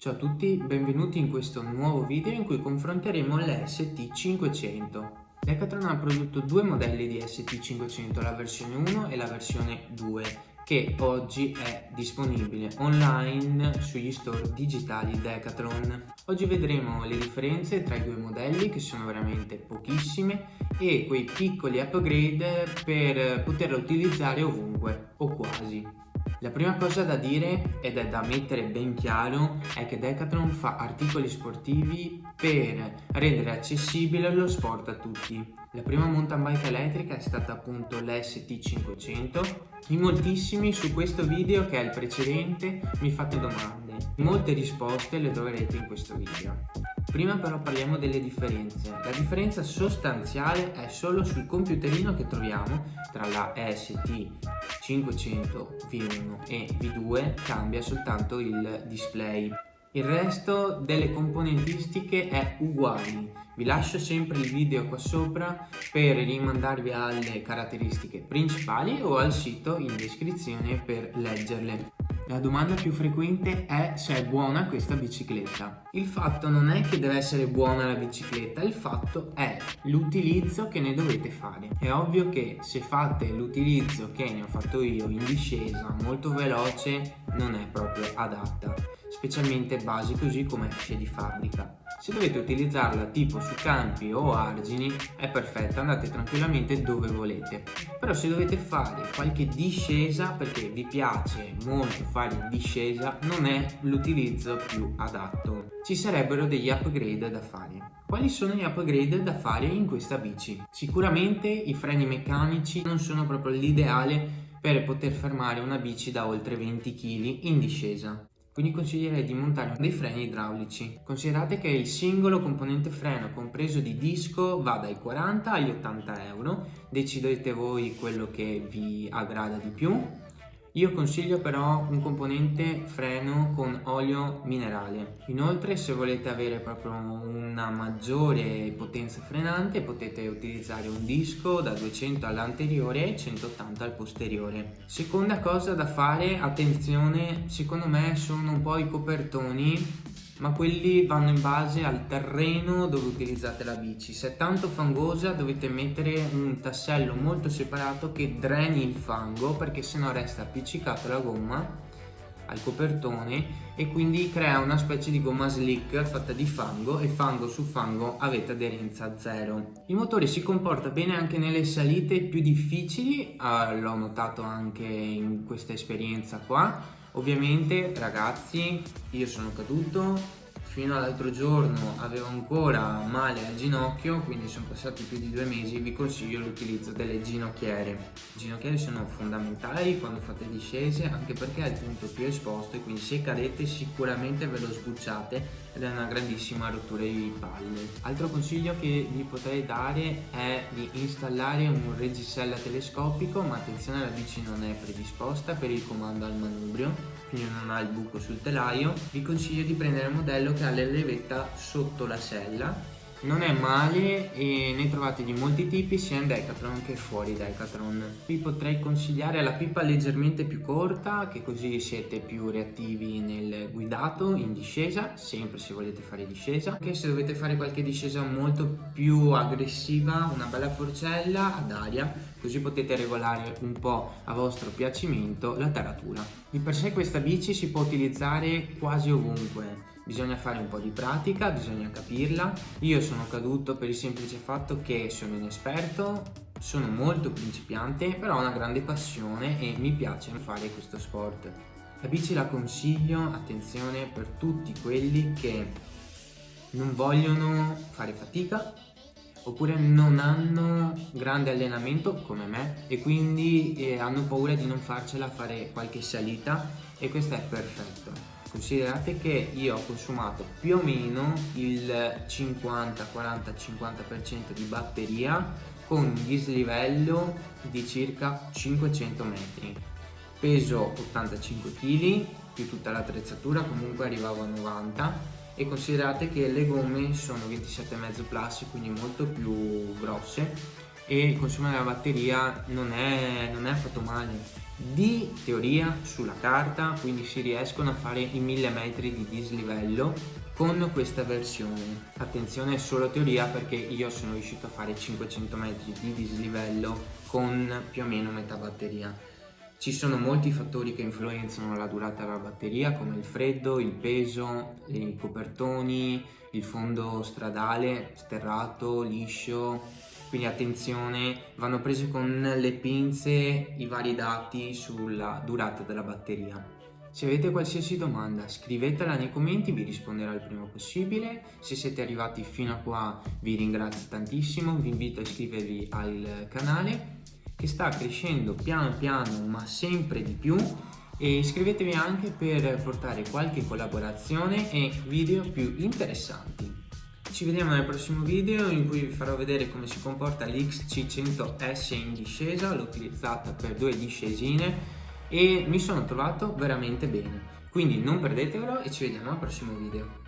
Ciao a tutti, benvenuti in questo nuovo video in cui confronteremo le ST500. Decathlon ha prodotto due modelli di ST500, la versione 1 e la versione 2, che oggi è disponibile online sugli store digitali Decathlon. Oggi vedremo le differenze tra i due modelli, che sono veramente pochissime, e quei piccoli upgrade per poterla utilizzare ovunque o quasi. La prima cosa da dire, ed è da mettere ben chiaro, è che Decathlon fa articoli sportivi per rendere accessibile lo sport a tutti. La prima mountain bike elettrica è stata appunto l'ST500. In moltissimi su questo video, che è il precedente, mi fate domande. Molte risposte le troverete in questo video. Prima però parliamo delle differenze. La differenza sostanziale è solo sul computerino che troviamo tra la ST500 V1 e V2, cambia soltanto il display. Il resto delle componentistiche è uguali. Vi lascio sempre il video qua sopra per rimandarvi alle caratteristiche principali o al sito in descrizione per leggerle. La domanda più frequente è se è buona questa bicicletta. Il fatto non è che deve essere buona la bicicletta, il fatto è l'utilizzo che ne dovete fare. È ovvio che se fate l'utilizzo che ne ho fatto io in discesa molto veloce, non è proprio adatta, specialmente basi così come esce di fabbrica. Se dovete utilizzarla tipo su campi o argini è perfetta, andate tranquillamente dove volete. Però se dovete fare qualche discesa, perché vi piace molto fare discesa, non è l'utilizzo più adatto. Ci sarebbero degli upgrade da fare. Quali sono gli upgrade da fare in questa bici? Sicuramente i freni meccanici non sono proprio l'ideale per poter fermare una bici da oltre 20 kg in discesa. Quindi consiglierei di montare dei freni idraulici. Considerate che il singolo componente freno compreso di disco va dai 40 agli 80 euro, decidete voi quello che vi aggrada di più. Io consiglio però un componente freno con olio minerale. Inoltre, se volete avere proprio una maggiore potenza frenante, potete utilizzare un disco da 200 all'anteriore e 180 al posteriore. Seconda cosa da fare, attenzione, secondo me sono un po' i copertoni, ma quelli vanno in base al terreno dove utilizzate la bici. Se è tanto fangosa dovete mettere un tassello molto separato che dreni il fango, perché sennò resta appiccicato la gomma al copertone e quindi crea una specie di gomma slick fatta di fango, e fango su fango avete aderenza zero. Il motore si comporta bene anche nelle salite più difficili, l'ho notato anche in questa esperienza qua. Ovviamente ragazzi, io sono caduto, fino all'altro giorno avevo ancora male al ginocchio, quindi sono passati più di 2 mesi. Vi consiglio l'utilizzo delle ginocchiere. Le ginocchiere sono fondamentali quando fate discese, anche perché è il punto più esposto e quindi se cadete sicuramente ve lo sbucciate ed è una grandissima rottura di palle. Altro consiglio che vi potrei dare è di installare un reggisella telescopico, ma attenzione, la bici non è predisposta per il comando al manubrio, quindi non ha il buco sul telaio. Vi consiglio di prendere il modello che ha la levetta sotto la sella. Non è male e ne trovate di molti tipi sia in Decathlon che fuori Decathlon. Vi potrei consigliare la pipa leggermente più corta, che così siete più reattivi nel guidato in discesa, sempre se volete fare discesa. Anche se dovete fare qualche discesa molto più aggressiva, una bella forcella ad aria, così potete regolare un po' a vostro piacimento la taratura. Di per sé questa bici si può utilizzare quasi ovunque. Bisogna fare un po' di pratica, bisogna capirla. Io sono caduto per il semplice fatto che sono inesperto, sono molto principiante, però ho una grande passione e mi piace fare questo sport. La bici la consiglio, attenzione, per tutti quelli che non vogliono fare fatica oppure non hanno grande allenamento come me e quindi hanno paura di non farcela fare qualche salita, e questo è perfetto. Considerate che io ho consumato più o meno il 50, 40, 50% di batteria con un dislivello di circa 500 metri. Peso 85 kg più tutta l'attrezzatura, comunque arrivavo a 90, e considerate che le gomme sono 27,5 plus, quindi molto più grosse, e il consumo della batteria non è affatto male. di teoria sulla carta, quindi si riescono a fare i 1000 metri di dislivello con questa versione. Attenzione, è solo teoria, perché io sono riuscito a fare 500 metri di dislivello con più o meno metà batteria. Ci sono molti fattori che influenzano la durata della batteria, come il freddo, il peso, i copertoni, il fondo stradale, sterrato, liscio. Quindi attenzione, vanno prese con le pinze i vari dati sulla durata della batteria. Se avete qualsiasi domanda scrivetela nei commenti, vi risponderò il prima possibile. Se siete arrivati fino a qua vi ringrazio tantissimo, vi invito a iscrivervi al canale che sta crescendo piano piano ma sempre di più, e iscrivetevi anche per portare qualche collaborazione e video più interessanti. Ci vediamo nel prossimo video in cui vi farò vedere come si comporta l'XC100S in discesa. L'ho utilizzata per 2 discesine e mi sono trovato veramente bene, quindi non perdetevelo e ci vediamo al prossimo video.